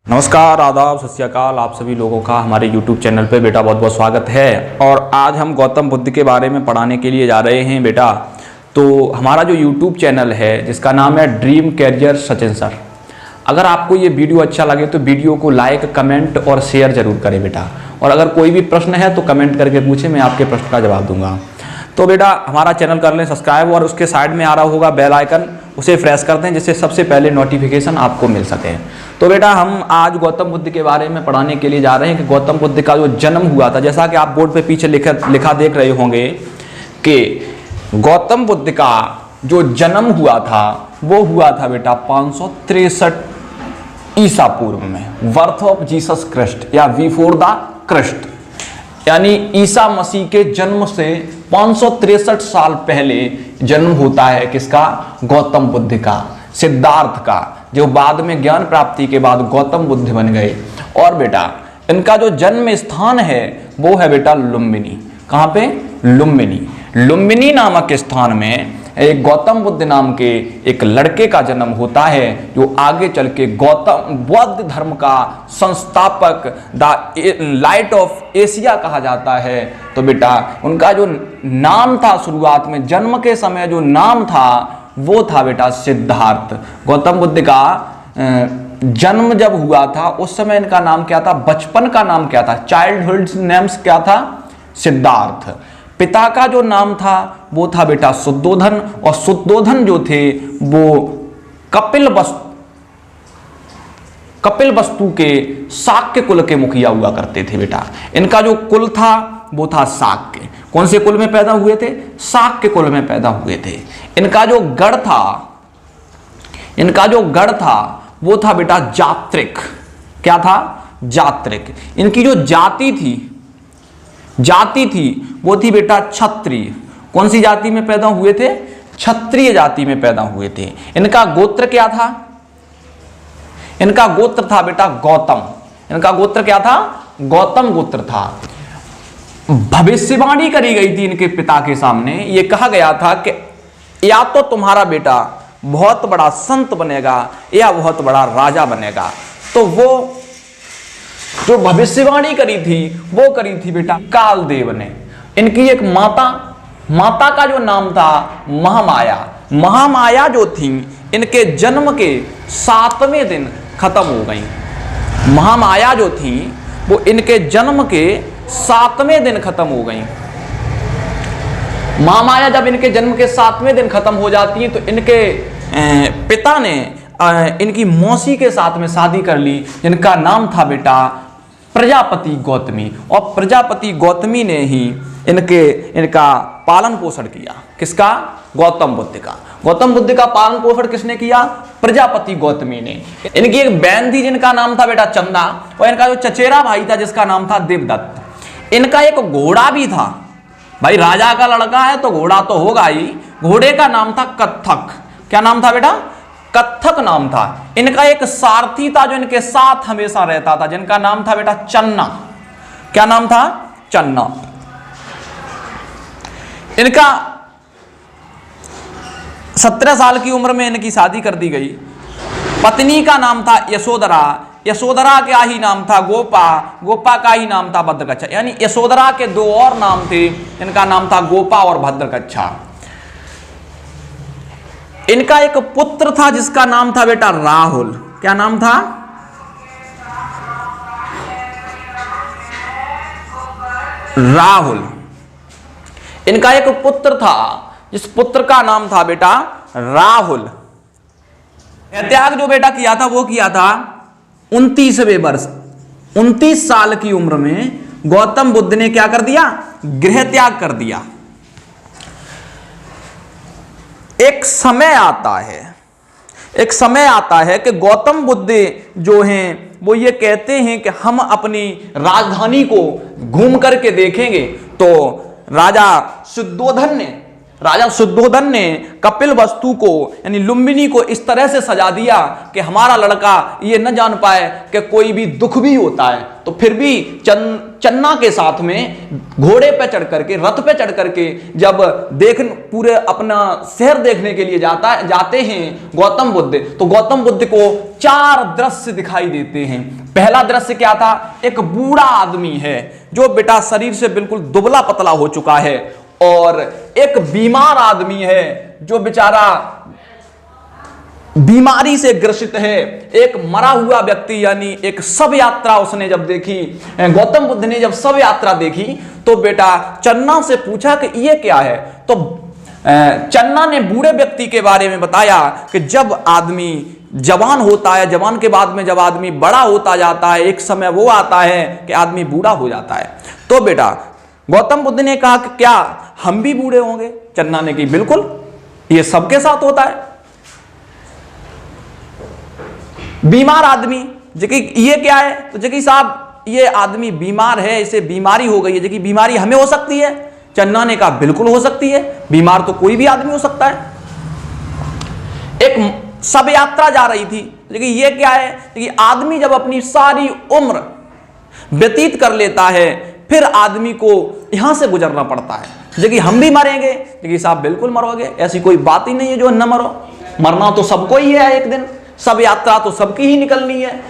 नमस्कार, आदाब, सत श्री अकाल। आप सभी लोगों का हमारे YouTube चैनल पे बेटा बहुत बहुत स्वागत है। और आज हम गौतम बुद्ध के बारे में पढ़ाने के लिए जा रहे हैं बेटा। तो हमारा जो YouTube चैनल है जिसका नाम है ड्रीम कैरियर सचिन सर, अगर आपको ये वीडियो अच्छा लगे तो वीडियो को लाइक, कमेंट और शेयर जरूर करें बेटा। और अगर कोई भी प्रश्न है तो कमेंट करके पूछें, मैं आपके प्रश्न का जवाब दूंगा। तो बेटा हमारा चैनल कर लें सब्सक्राइब और उसके साइड में आ रहा होगा बेल आइकन, उसे प्रेस कर दें जिससे सबसे पहले नोटिफिकेशन आपको मिल सके। तो बेटा हम आज गौतम बुद्ध के बारे में पढ़ाने के लिए जा रहे हैं कि गौतम बुद्ध का जो जन्म हुआ था, जैसा कि आप बोर्ड पे पीछे लिखा देख रहे होंगे कि गौतम बुद्ध का जो जन्म हुआ था वो हुआ था बेटा 563 ईसा पूर्व में, बर्थ ऑफ जीसस क्राइस्ट या बिफोर द क्राइस्ट, यानी ईसा मसीह के जन्म से 563 साल पहले जन्म होता है किसका? गौतम बुद्ध का, सिद्धार्थ का, जो बाद में ज्ञान प्राप्ति के बाद गौतम बुद्ध बन गए। और बेटा इनका जो जन्म स्थान है वो है बेटा लुम्बिनी। कहाँ पे? लुम्बिनी। लुम्बिनी नामक स्थान में एक गौतम बुद्ध नाम के एक लड़के का जन्म होता है जो आगे चल के गौतम बौद्ध धर्म का संस्थापक, द लाइट ऑफ एशिया कहा जाता है। तो बेटा उनका जो नाम था शुरुआत में, जन्म के समय जो नाम था वो था बेटा सिद्धार्थ। गौतम बुद्ध का जन्म जब हुआ था उस समय इनका नाम क्या था? बचपन का नाम क्या था? चाइल्डहुड नेम्स क्या था? सिद्धार्थ। पिता का जो नाम था वो था बेटा शुद्धोधन, और शुद्धोधन जो थे वो कपिल वस्तु के शाक्य कुल के मुखिया हुआ करते थे बेटा। इनका जो कुल था वो था शाक्य। कौन से कुल में पैदा हुए थे? शाक्य कुल में पैदा हुए थे। इनका जो गढ़ था वो था बेटा जात्रिक। क्या था? जात्रिक। इनकी जो जाति थी वो थी बेटा क्षत्रिय। कौन सी जाति में पैदा हुए थे? क्षत्रिय जाति में पैदा हुए थे। इनका गोत्र क्या था? इनका गोत्र था बेटा गौतम। इनका गोत्र क्या था? गौतम गोत्र था। भविष्यवाणी करी गई थी इनके पिता के सामने। ये कहा गया था कि या तो तुम्हारा बेटा बहुत बड़ा संत बनेगा या बहुत बड़ा राजा बनेगा। तो वो जो भविष्यवाणी करी थी बेटा कालदेव ने। इनकी एक माता का जो नाम था महामाया जो थी इनके जन्म के 7वें दिन खत्म हो गई। महामाया जो थी वो इनके जन्म के 7वें दिन खत्म हो गई। महामाया जब इनके जन्म के 7वें दिन खत्म हो जाती हैं तो इनके पिता ने इनकी मौसी के साथ में शादी कर ली, जिनका नाम था बेटा प्रजापति गौतमी। और प्रजापति गौतमी ने ही इनका पालन पोषण किया। किसका? गौतम बुद्ध का। गौतम बुद्ध का पालन पोषण किसने किया? प्रजापति गौतमी ने। इनकी एक बहन थी जिनका नाम था बेटा चंदा, और इनका जो चचेरा भाई था जिसका नाम था देवदत्त। इनका एक घोड़ा भी था। भाई राजा का लड़का है तो घोड़ा तो होगा ही। घोड़े का नाम था कत्थक। क्या नाम था बेटा? कत्थक नाम था। इनका एक सारथी था जो इनके साथ हमेशा रहता था, जिनका नाम था बेटा चन्ना। क्या नाम था? चन्ना। इनका 17 साल की उम्र में इनकी शादी कर दी गई। पत्नी का नाम था यशोधरा। यशोधरा का ही नाम था गोपा का ही नाम था भद्रकच्छा। यानी यशोधरा के 2 और नाम थे, इनका नाम था गोपा और भद्रकच्छा। इनका एक पुत्र था जिसका नाम था बेटा राहुल। क्या नाम था? राहुल। इनका एक पुत्र था जिस पुत्र का नाम था बेटा राहुल। त्याग जो बेटा किया था वो किया था 29वें वर्ष। 29 साल की उम्र में गौतम बुद्ध ने क्या कर दिया? गृह त्याग कर दिया। एक समय आता है कि गौतम बुद्ध जो हैं वो ये कहते हैं कि हम अपनी राजधानी को घूम करके देखेंगे। तो राजा शुद्धोधन राजा शुद्धोधन ने कपिल वस्तु को यानी लुम्बिनी को इस तरह से सजा दिया कि हमारा लड़का ये न जान पाए कि कोई भी दुख भी होता है। तो फिर भी चन्ना के साथ में घोड़े पे चढ़ करके, रथ पे चढ़ करके जब पूरे अपना शहर देखने के लिए जाते हैं गौतम बुद्ध, तो गौतम बुद्ध को 4 दृश्य दिखाई देते हैं। पहला दृश्य क्या था? एक बूढ़ा आदमी है जो बेटा शरीर से बिल्कुल दुबला पतला हो चुका है, और एक बीमार आदमी है जो बेचारा बीमारी से ग्रसित है। एक मरा हुआ व्यक्ति यानी एक शव यात्रा उसने जब देखी, गौतम बुद्ध ने जब शव यात्रा देखी तो बेटा चन्ना से पूछा कि ये क्या है। तो चन्ना ने बूढ़े व्यक्ति के बारे में बताया कि जब आदमी जवान होता है, जवान के बाद में जब आदमी बड़ा होता जाता है, एक समय वो आता है कि आदमी बूढ़ा हो जाता है। तो बेटा गौतम बुद्ध ने कहा कि क्या हम भी बूढ़े होंगे? चन्ना ने कही बिल्कुल, ये सबके साथ होता है। बीमार आदमी, ये क्या है? तो जकी साहब ये आदमी बीमार है, इसे बीमारी हो गई है, जकी बीमारी हमें हो सकती है? चन्ना ने कहा बिल्कुल हो सकती है, बीमार तो कोई भी आदमी हो सकता है। एक शव यात्रा जा रही थी, लेकिन ये क्या है कि आदमी जब अपनी सारी उम्र व्यतीत कर लेता है फिर आदमी को यहां से गुजरना पड़ता है। जबकि हम भी मरेंगे, लेकिन साहब बिल्कुल मरोगे, ऐसी कोई बात ही नहीं है जो न मरो, मरना तो सबको ही है एक दिन, सब यात्रा तो सबकी ही निकलनी है।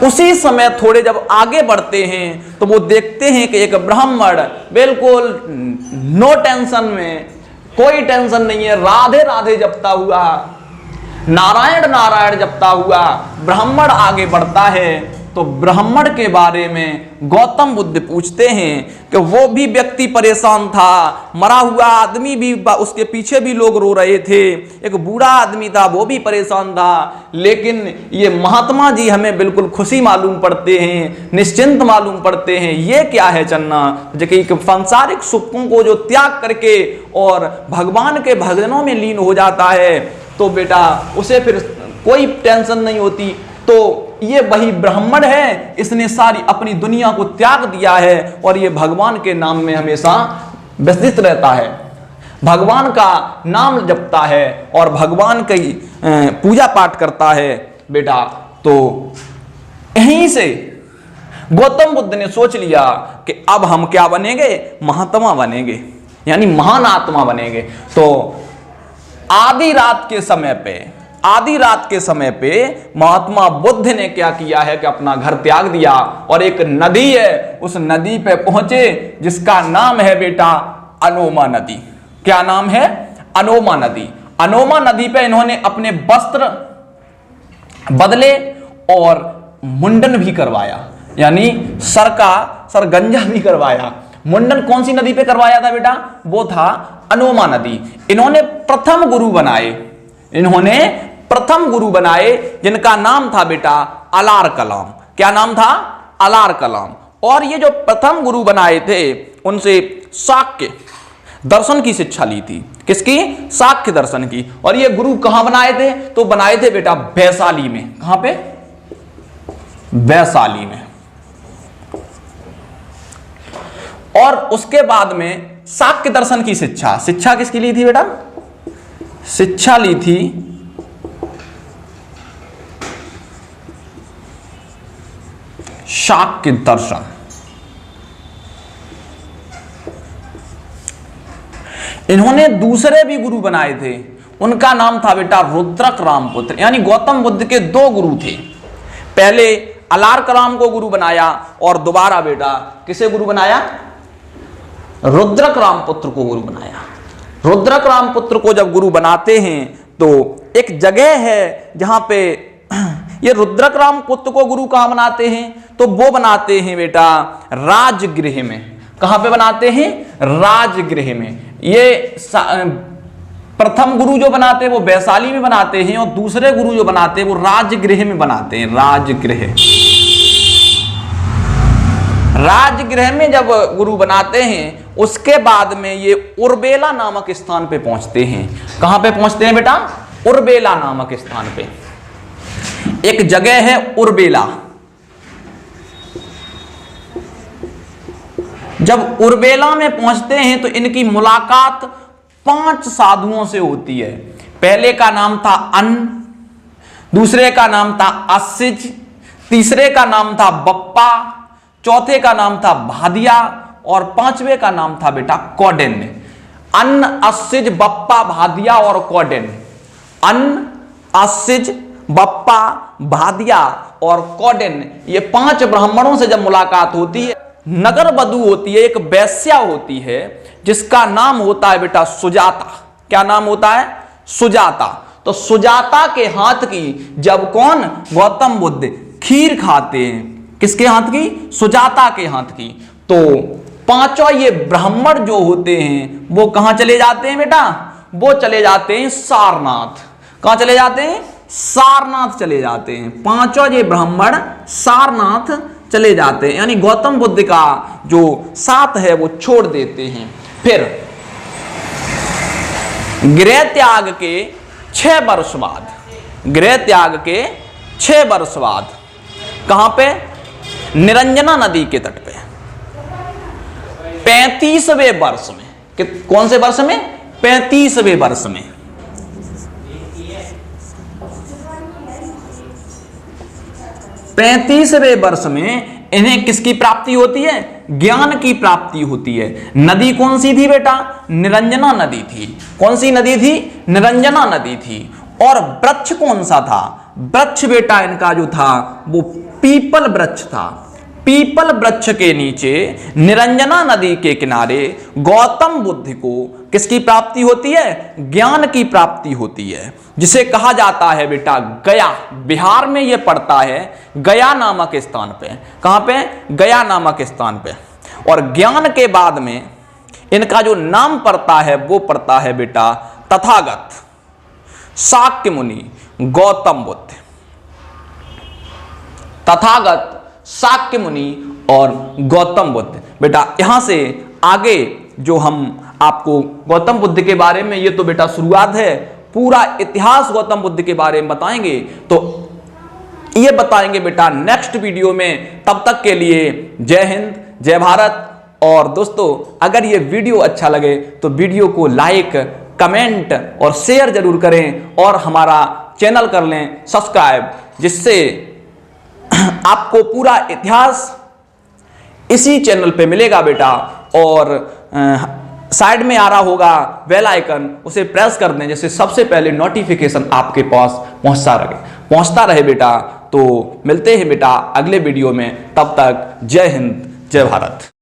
उसी समय थोड़े जब आगे बढ़ते हैं तो वो देखते हैं कि एक ब्राह्मण बिल्कुल नो टेंशन में, कोई टेंशन नहीं है, राधे राधे जपता हुआ, नारायण नारायण जपता हुआ ब्राह्मण आगे बढ़ता है। तो ब्राह्मण के बारे में गौतम बुद्ध पूछते हैं कि वो भी व्यक्ति परेशान था, मरा हुआ आदमी भी, उसके पीछे भी लोग रो रहे थे, एक बूढ़ा आदमी था वो भी परेशान था, लेकिन ये महात्मा जी हमें बिल्कुल खुशी मालूम पड़ते हैं, निश्चिंत मालूम पड़ते हैं। ये क्या है चन्ना? जो सांसारिक सुखों को जो त्याग करके और भगवान के भजनों में लीन हो जाता है तो बेटा उसे फिर कोई टेंशन नहीं होती। तो ये वही ब्राह्मण है, इसने सारी अपनी दुनिया को त्याग दिया है और ये भगवान के नाम में हमेशा व्यस्त रहता है, भगवान का नाम जपता है और भगवान की पूजा पाठ करता है बेटा। तो यहीं से गौतम बुद्ध ने सोच लिया कि अब हम क्या बनेंगे? महात्मा बनेंगे, यानी महान आत्मा बनेंगे। तो आधी रात के समय पे महात्मा बुद्ध ने क्या किया है कि अपना घर त्याग दिया और एक नदी है, उस नदी पे पहुंचे जिसका नाम है बेटा अनोमा नदी। क्या नाम है? अनोमा नदी। अनोमा नदी पे इन्होंने अपने वस्त्र बदले और मुंडन भी करवाया, यानी सरगंजा भी करवाया। मुंडन कौन सी नदी पे करवाया था बेटा? वो था अनोमा नदी। इन्होंने प्रथम गुरु बनाए जिनका नाम था बेटा अलार कलाम। क्या नाम था? अलार कलाम। और ये जो प्रथम गुरु बनाए थे उनसे शाक्य दर्शन की शिक्षा ली थी। किसकी? शाक्य दर्शन की। और ये गुरु कहां बनाए थे? तो बनाए थे बेटा वैशाली में। कहां पे? वैशाली में। और उसके बाद में शाक्य दर्शन की शिक्षा किसकी ली थी बेटा? शिक्षा ली थी शाक्य दर्शन। इन्होंने दूसरे भी गुरु बनाए थे, उनका नाम था बेटा रुद्रक रामपुत्र। यानी गौतम बुद्ध के 2 गुरु थे, पहले अलार कलाम को गुरु बनाया और दोबारा बेटा किसे गुरु बनाया? रुद्रक रामपुत्र को गुरु बनाया। रुद्रक रामपुत्र को जब गुरु बनाते हैं तो एक जगह है जहां पे ये रुद्रक रामपुत्र को गुरु कहां बनाते हैं? तो वो बनाते हैं बेटा राजगृह में। कहां पे बनाते हैं? राजगृह में। ये प्रथम गुरु जो बनाते हैं वो वैशाली में बनाते हैं और दूसरे गुरु जो बनाते हैं वो राजगृह में बनाते हैं। राजगृह में जब गुरु बनाते हैं उसके बाद में ये उर्बेला नामक स्थान पे पहुंचते हैं। कहां पे पहुंचते हैं बेटा? उर्बेला नामक स्थान पे। एक जगह है उर्बेला। जब उर्बेला में पहुंचते हैं तो इनकी मुलाकात 5 साधुओं से होती है। पहले का नाम था अन्न, दूसरे का नाम था अस्सिज, तीसरे का नाम था बप्पा, चौथे का नाम था भादिया और पांचवे का नाम था बेटा कौंडिन्य। अन्न, अस्सिज, बप्पा, भादिया और कौंडिन्य। अन्न, अस्सिज, बप्पा, भादिया और कौंडिन्य, ये 5 ब्राह्मणों से जब मुलाकात होती है, नगर वधू होती है, एक वैश्या होती है जिसका नाम होता है बेटा सुजाता। क्या नाम होता है? सुजाता। तो सुजाता के हाथ की जब कौन? गौतम बुद्ध खीर खाते हैं। किसके हाथ की? सुजाता के हाथ की। तो 5 ये ब्राह्मण जो होते हैं वो कहां चले जाते हैं बेटा? वो चले जाते हैं सारनाथ। कहां चले जाते हैं? सारनाथ चले जाते हैं। 5 ये ब्राह्मण सारनाथ चले जाते हैं, यानी गौतम बुद्ध का जो साथ है वो छोड़ देते हैं। फिर गृह त्याग के 6 वर्ष बाद, गृह त्याग के 6 वर्ष बाद कहां पे? निरंजना नदी के तट पे 35वें वर्ष में। कौन से वर्ष में? 35वें वर्ष में। 35वें वर्ष में इन्हें किसकी प्राप्ति होती है? ज्ञान की प्राप्ति होती है। नदी कौन सी थी बेटा? निरंजना नदी थी। कौन सी नदी थी? निरंजना नदी थी। और वृक्ष कौन सा था? वृक्ष बेटा इनका जो था वो पीपल वृक्ष था। पीपल वृक्ष के नीचे निरंजना नदी के किनारे गौतम बुद्ध को किसकी प्राप्ति होती है? ज्ञान की प्राप्ति होती है, जिसे कहा जाता है बेटा गया। बिहार में यह पड़ता है गया नामक स्थान पे। कहां पे? गया नामक स्थान पे। और ज्ञान के बाद में इनका जो नाम पड़ता है वो पड़ता है बेटा तथागत, शाक्य मुनि, गौतम बुद्ध। तथागत, शाक्य मुनि और गौतम बुद्ध। बेटा यहां से आगे जो हम आपको गौतम बुद्ध के बारे में, ये तो बेटा शुरुआत है, पूरा इतिहास गौतम बुद्ध के बारे में बताएंगे। तो ये बताएंगे बेटा नेक्स्ट वीडियो में। तब तक के लिए जय हिंद, जय भारत। और दोस्तों अगर ये वीडियो अच्छा लगे तो वीडियो को लाइक, कमेंट और शेयर जरूर करें और हमारा चैनल कर लें सब्सक्राइब, जिससे आपको पूरा इतिहास इसी चैनल पे मिलेगा बेटा। और साइड में आ रहा होगा बेल आइकन, उसे प्रेस कर दें, जैसे सबसे पहले नोटिफिकेशन आपके पास पहुंचता रहे बेटा। तो मिलते हैं बेटा अगले वीडियो में। तब तक जय हिंद, जय भारत।